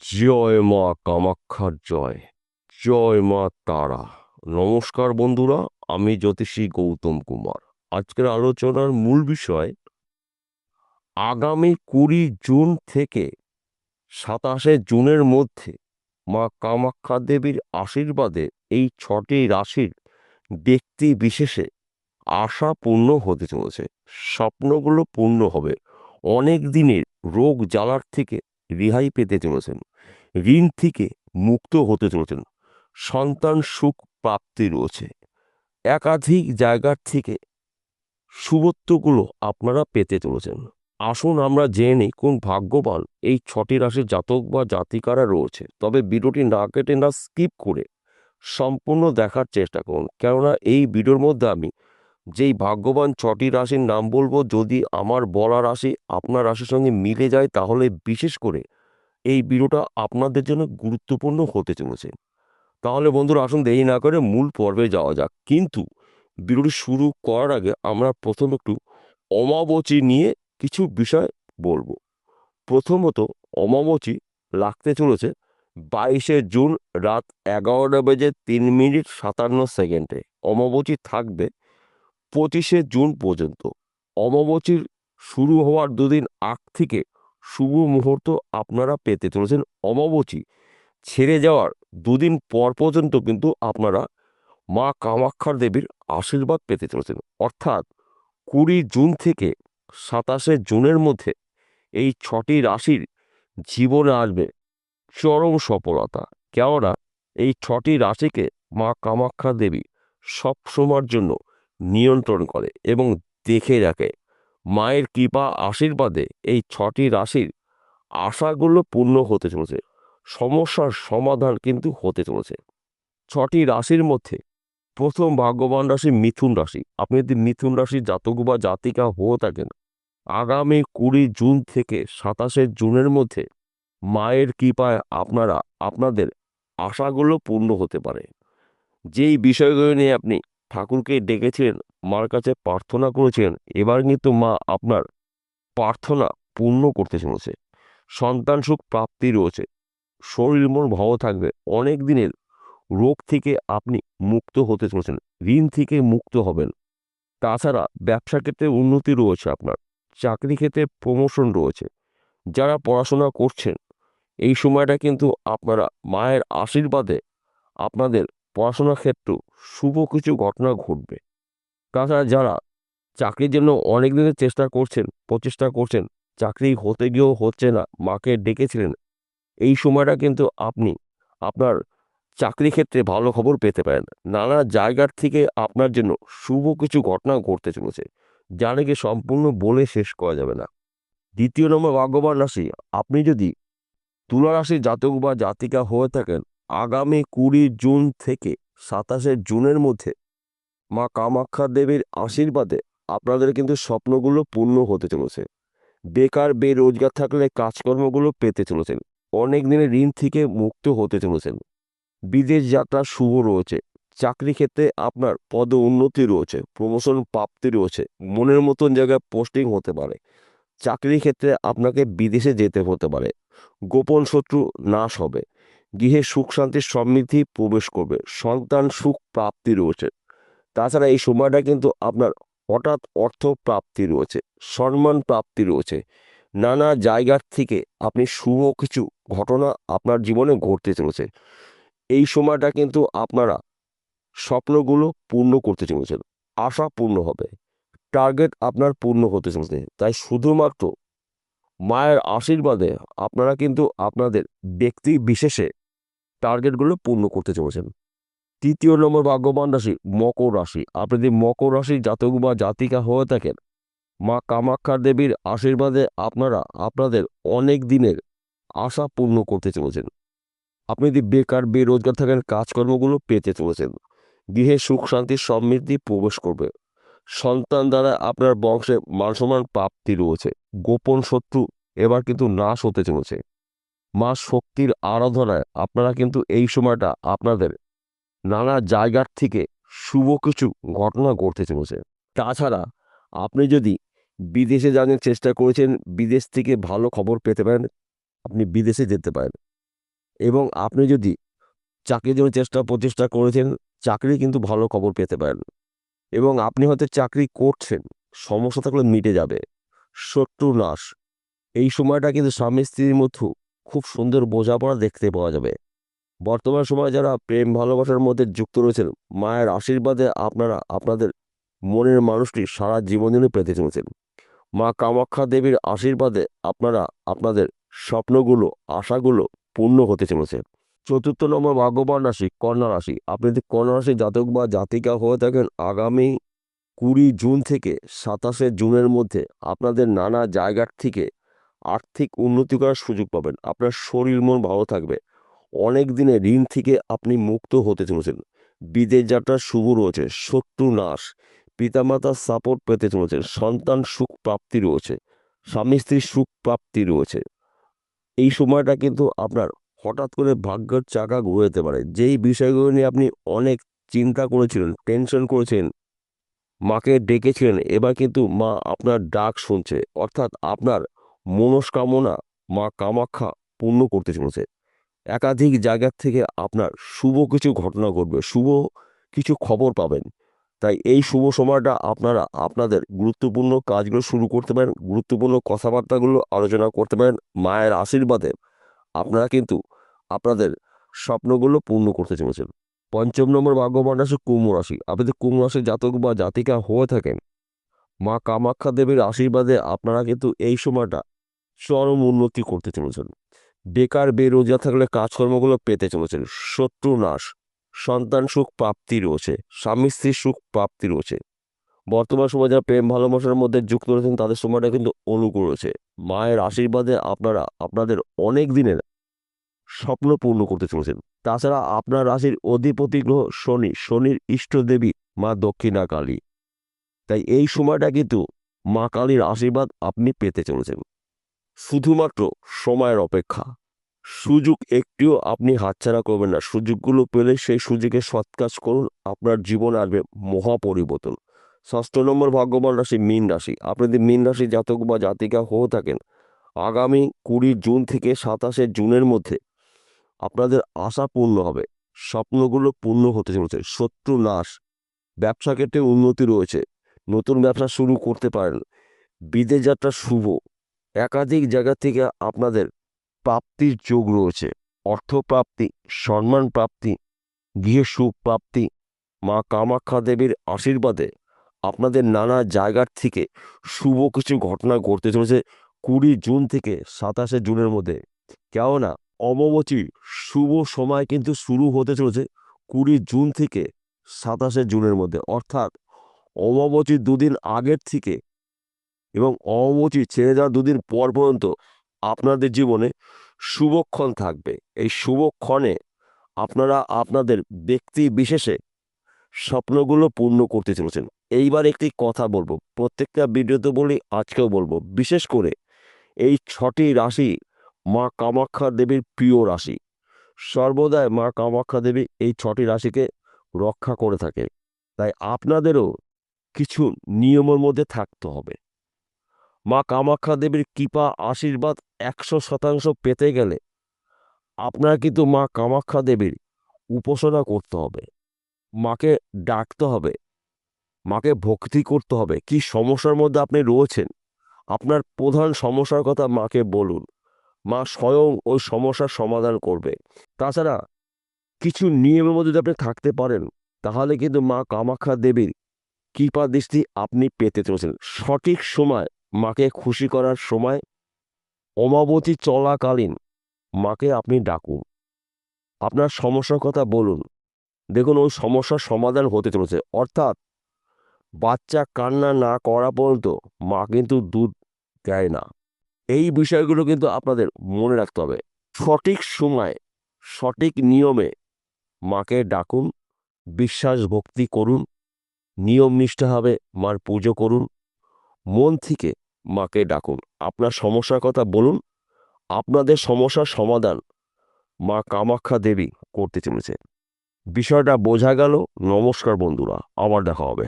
জয় মা কামাক্ষার জয়। জয় মা তারা। নমস্কার বন্ধুরা, আমি জ্যোতিষী গৌতম কুমার। আজকের আলোচনার মূল বিষয়, আগামী 20 জুন থেকে 27 জুনের মধ্যে মা কামাক্ষা দেবীর আশীর্বাদে এই 6টি রাশির ব্যক্তি বিশেষে আশা পূর্ণ হতে চলেছে। স্বপ্নগুলো পূর্ণ হবে। অনেক দিনের রোগ জ্বালার থেকে রেহাই পেতে চলেছেন। ঋণ থেকে মুক্ত হতে চলেছেন। সন্তান সুখ প্রাপ্তি রয়েছে। একাধিক জায়গার থেকে শুভত্বগুলো আপনারা পেতে চলেছেন। আসুন আমরা জেনে নিই কোন ভাগ্যবান এই 6টি রাশির জাতক বা জাতিকারা রয়েছে। তবে ভিডিওটি না কেটে না স্কিপ করে সম্পূর্ণ দেখার চেষ্টা করুন, কেননা এই ভিডিওর মধ্যে আমি যেই ভাগ্যবান 6টি রাশির নাম বলবো, যদি আমার বলা রাশি আপনার রাশির সঙ্গে মিলে যায় তাহলে বিশেষ করে এই ভিডিওটা আপনাদের জন্য গুরুত্বপূর্ণ হতে চলেছে। তাহলে বন্ধুরা, আসুন দেরি না করে মূল পর্বে যাওয়া যাক। কিন্তু ভিডিওটি শুরু করার আগে আমরা প্রথম একটু অমাবচী নিয়ে কিছু বিষয় বলবো। প্রথমত, অমাবচী লাগতে চলেছে 22 জুন রাত 11:03:57 অমাবচী থাকবে 25 জুন পর্যন্ত। অমাবচীর শুরু হওয়ার দুদিন আগ থেকে শুভ মুহূর্ত আপনারা পেতে চলেছেন। অমাবচী ছেড়ে যাওয়ার দুদিন পর পর্যন্ত কিন্তু আপনারা মা কামাক্ষার দেবীর আশীর্বাদ পেতে চলেছেন। অর্থাৎ 20 জুন থেকে 27 জুনের মধ্যে এই 6টি রাশির জীবনে আসবে চরম সফলতা। কেননা এই 6টি রাশিকে মা কামাক্ষা দেবী সব সময়ের জন্য নিয়ন্ত্রণ করে এবং দেখে রাখে। মায়ের কৃপা আশীর্বাদে এই 6টি রাশির আশাগুলো পূর্ণ হতে চলেছে। সমস্যার সমাধান কিন্তু হতে চলেছে। 6টি রাশির মধ্যে প্রথম ভাগ্যবান রাশি মিথুন রাশি। আপনি যদি মিথুন রাশির জাতক বা জাতিকা হয়ে থাকেন, আগামী 20 জুন থেকে 27 জুনের মধ্যে মায়ের কৃপায় আপনারা আপনাদের আশাগুলো পূর্ণ হতে পারে। যেই বিষয়গুলো নিয়ে আপনি ঠাকুরকে ডেকেছিলেন, মার কাছে প্রার্থনা করেছিলেন, এবার কিন্তু মা আপনার প্রার্থনা পূর্ণ করতে চলেছে। সন্তান সুখ প্রাপ্তি রয়েছে। শরীর মন ভালো থাকবে। অনেক দিনের রোগ থেকে আপনি মুক্ত হতে চলেছেন। ঋণ থেকে মুক্ত হবেন। তাছাড়া ব্যবসা ক্ষেত্রে উন্নতি রয়েছে আপনার। চাকরি ক্ষেত্রে প্রমোশন রয়েছে। যারা পড়াশোনা করছেন, এই সময়টা কিন্তু আপনারা মায়ের আশীর্বাদে আপনাদের পড়াশোনার ক্ষেত্রেও শুভ কিছু ঘটনা ঘটবে। তাছাড়া যারা চাকরির জন্য অনেক দিনের প্রচেষ্টা করছেন, চাকরি হতে গিয়েও হচ্ছে না, মাকে ডেকেছিলেন, এই সময়টা কিন্তু আপনি আপনার চাকরি ক্ষেত্রে ভালো খবর পেতে পারেন। নানা জায়গার থেকে আপনার জন্য শুভ কিছু ঘটনা ঘটতে চলেছে, যা নাকি সম্পূর্ণ বলে শেষ করা যাবে না। 2 নম্বর ভাগ্যবান রাশি, আপনি যদি তুলা রাশির জাতক বা জাতিকা হয়ে থাকেন, আগামী 20 জুন থেকে 27 জুনের মধ্যে মা কামাক্ষা দেবীর আশীর্বাদে আপনাদের কিন্তু স্বপ্নগুলো পূর্ণ হতে চলেছে। বেকার বেরোজগার থাকলে কাজকর্মগুলো পেতে চলেছেন। অনেক দিনের ঋণ থেকে মুক্ত হতে চলেছেন। বিদেশ যাত্রা শুভ রয়েছে। চাকরি ক্ষেত্রে আপনার পদ উন্নতি রয়েছে, প্রমোশন প্রাপ্তি রয়েছে। মনের মতন জায়গায় পোস্টিং হতে পারে। চাকরি ক্ষেত্রে আপনাকে বিদেশে যেতে হতে পারে। গোপন শত্রু নাশ হবে। গৃহে সুখ শান্তির সমৃদ্ধি প্রবেশ করবে। সন্তান সুখ প্রাপ্তি রয়েছে। তাছাড়া এই সময়টা কিন্তু আপনার হঠাৎ অর্থ প্রাপ্তি রয়েছে, সম্মান প্রাপ্তি রয়েছে। নানা জায়গার থেকে আপনি শুভ কিছু ঘটনা আপনার জীবনে ঘটতে চলেছে। এই সময়টা কিন্তু আপনারা স্বপ্নগুলো পূর্ণ করতে চলেছেন। আশা পূর্ণ হবে। টার্গেট আপনার পূর্ণ হতে চলেছে। তাই শুধুমাত্র মায়ের আশীর্বাদে আপনারা কিন্তু আপনাদের ব্যক্তি বিশেষে টার্গেটগুলো পূর্ণ করতে চলেছেন। 3 নম্বর ভাগ্যবান রাশি মকর রাশি। আপনি যদি মকর রাশির জাতক বা জাতিকা হয়ে থাকেন, মা কামাক্ষা দেবীর আশীর্বাদে আপনারা আপনাদের অনেক দিনের আশা পূর্ণ করতে চলেছেন। আপনি যদি বেকার বেরোজগার থাকেন, কাজকর্মগুলো পেতে চলেছেন। গৃহে সুখ শান্তির সমৃদ্ধি প্রবেশ করবে। সন্তান দ্বারা আপনার বংশে মানসম্মান প্রাপ্তি রয়েছে। গোপন শত্রু এবার কিন্তু নাশ হতে চলেছে। মা শক্তির আরাধনায় আপনারা কিন্তু এই সময়টা আপনাদের নানা জায়গার থেকে শুভ কিছু ঘটনা ঘটতে চলেছে। তাছাড়া আপনি যদি বিদেশে যাওয়ার চেষ্টা করেছেন, বিদেশ থেকে ভালো খবর পেতে পারেন, আপনি বিদেশে যেতে পারেন। এবং আপনি যদি চাকরির জন্য প্রচেষ্টা করেছেন, চাকরি কিন্তু ভালো খবর পেতে পারেন। এবং আপনি হয়তো চাকরি করছেন, সমস্যা থাকলে মিটে যাবে। শত্রু নাশ, এই সময়টা কিন্তু স্বামী স্ত্রীর মধ্যে খুব সুন্দর বোঝাপড়া দেখতে পাওয়া যাবে। বর্তমান সময়ে যারা প্রেম ভালোবাসার মধ্যে যুক্ত রয়েছেন, মায়ের আশীর্বাদে আপনারা আপনাদের মনের মানুষটি সারা জীবনদিনই পেতে চলেছেন। মা কামাখ্যা দেবীর আশীর্বাদে আপনারা আপনাদের স্বপ্নগুলো, আশাগুলো পূর্ণ হতে চলেছে। চতুর্থ নম্বর ভাগ্যবান রাশি কন্যা রাশি। আপনি যদি কন্যা রাশি জাতক বা জাতিকা হয়ে থাকেন, আগামী 20 জুন থেকে 27 জুনের মধ্যে আপনাদের নানা জায়গার থেকে আর্থিক উন্নতি করার সুযোগ পাবেন। আপনার শরীর মন ভালো থাকবে। অনেক দিনের ঋণ থেকে আপনি মুক্ত হতে চলেছেন। বিদেশ যাত্রার শুভ রয়েছে। শত্রু নাশ, পিতামাতার সাপোর্ট পেতে চলেছেন। সন্তান সুখ প্রাপ্তি রয়েছে। স্বামী স্ত্রীর সুখ প্রাপ্তি রয়েছে। এই সময়টা কিন্তু আপনার হঠাৎ করে ভাগ্যের চাকা ঘুরে যেতে পারে। যেই বিষয়গুলো নিয়ে আপনি অনেক চিন্তা করেছিলেন, টেনশন করেছেন, মাকে ডেকেছিলেন, এবার কিন্তু মা আপনার ডাক শুনছে। অর্থাৎ আপনার মনস্কামনা মা কামাখ্যা পূর্ণ করতে চলেছে। একাধিক জায়গার থেকে আপনার শুভ কিছু ঘটনা ঘটবে, শুভ কিছু খবর পাবেন। তাই এই শুভ সময়টা আপনারা আপনাদের গুরুত্বপূর্ণ কাজগুলো শুরু করতে পারেন, গুরুত্বপূর্ণ কথাবার্তাগুলো আলোচনা করতে পারেন। মায়ের আশীর্বাদে আপনারা কিন্তু আপনাদের স্বপ্নগুলো পূর্ণ করতে চলেছেন। পঞ্চম নম্বর ভাগ্যবান রাশি কুম্ভ রাশি। আপনি যদি কুম্ভ রাশির জাতক বা জাতিকা হয়ে থাকেন, মা কামাখ্যা দেবীর আশীর্বাদে আপনারা কিন্তু এই সময়টা চরম উন্নতি করতে চলেছেন। বেকার বেরোজগার থাকলে কাজকর্মগুলো পেতে চলেছেন। শত্রু নাশ, সন্তান সুখ প্রাপ্তি রয়েছে। স্বামী স্ত্রীর সুখ প্রাপ্তি রয়েছে। বর্তমান সময়ে যারা প্রেম ভালোবাসার মধ্যে যুক্ত রয়েছেন, তাদের সময়টা কিন্তু অনুকূল রয়েছে। মায়ের আশীর্বাদে আপনারা আপনাদের অনেক দিনের স্বপ্ন পূর্ণ করতে চলেছেন। তাছাড়া আপনার রাশির অধিপতি গ্রহ শনি, শনির ইষ্ট দেবী মা দক্ষিণা কালী। তাই এই সময়টা কিন্তু মা কালীর আশীর্বাদ আপনি পেতে চলেছেন। শুধুমাত্র সময়ের অপেক্ষা। সুযোগ একটিও আপনি হাতছাড়া করবেন না। সুযোগগুলো পেলে সেই সুযোগে সৎ কাজ করুন, আপনার জীবন আসবে মহা পরিবর্তন। ষষ্ঠ নম্বর ভাগ্যবান রাশি মীন রাশি। আপনি যদি মীন রাশি জাতক বা জাতিকা হয়ে থাকেন, আগামী 20 জুন থেকে 27 জুনের মধ্যে আপনাদের আশা পূর্ণ হবে। স্বপ্নগুলো পূর্ণ হতে চলেছে। শত্রু নাশ, ব্যবসা ক্ষেত্রে উন্নতি রয়েছে। নতুন ব্যবসা শুরু করতে পারেন। বিদেশ যাত্রা শুভ। একাধিক জায়গা থেকে আপনাদের প্রাপ্তির যোগ রয়েছে। অর্থপ্রাপ্তি, সম্মান প্রাপ্তি, গৃহে সুখ প্রাপ্তি। মা কামাখ্যা দেবীর আশীর্বাদে আপনাদের নানা জায়গার থেকে শুভ কিছু ঘটনা ঘটতে চলেছে 20 জুন থেকে 27 জুনের মধ্যে। কেননা অমাবস্যা শুভ সময় কিন্তু শুরু হতে চলেছে 20 জুন থেকে 27 জুনের মধ্যে। অর্থাৎ অমাবস্যার 2 দিন আগের থেকে এবং অমাবস্যা ছেড়ে যাওয়ার 2 দিন পর পর্যন্ত আপনাদের জীবনে শুভক্ষণ থাকবে। এই শুভক্ষণে আপনারা আপনাদের ব্যক্তি বিশেষে স্বপ্নগুলো পূর্ণ করতে চলেছেন। এইবার একটি কথা বলবো, প্রত্যেকটা ভিডিওতে বলি, আজকেও বলবো, বিশেষ করে এই 6টি রাশি মা কামাখ্যা দেবীর প্রিয় রাশি। সর্বদাই মা কামাখ্যা দেবী এই 6টি রাশিকে রক্ষা করে থাকে। তাই আপনাদেরও কিছু নিয়মের মধ্যে থাকতে হবে। মা কামাখ্যা দেবীর কৃপা আশীর্বাদ 100% পেতে গেলে আপনার কিন্তু মা কামাখ্যা দেবীর উপাসনা করতে হবে, মাকে ডাকতে হবে, মাকে ভক্তি করতে হবে। কি সমস্যার মধ্যে আপনি রয়েছেন, আপনার প্রধান সমস্যার কথা মাকে বলুন, মা স্বয়ং ওই সমস্যার সমাধান করবে। তাছাড়া কিছু নিয়মের মধ্যে যদি আপনি থাকতে পারেন, তাহলে কিন্তু মা কামাখ্যা দেবীর কৃপা দৃষ্টি আপনি পেতে চলেছেন। সঠিক সময় মাকে খুশি করার সময় অমাবস্যা চলাকালীন মাকে আপনি ডাকুন, আপনার সমস্যার কথা বলুন, দেখুন ওই সমস্যার সমাধান হতে চলেছে। অর্থাৎ বাচ্চা কান্না না করা পর্যন্ত মা কিন্তু দুধ দেয় না। এই বিষয়গুলো কিন্তু আপনাদের মনে রাখতে হবে। সঠিক সময় সঠিক নিয়মে মাকে ডাকুন, বিশ্বাস ভক্তি করুন, নিয়ম নিষ্ঠাভাবে মার পুজো করুন, মন থেকে মাকে ডাকুন, আপনার সমস্যার কথা বলুন, আপনাদের সমস্যার সমাধান মা কামাখ্যা দেবী করতে চলেছে। বিষয়টা বোঝা গেল? নমস্কার বন্ধুরা, আবার দেখা হবে।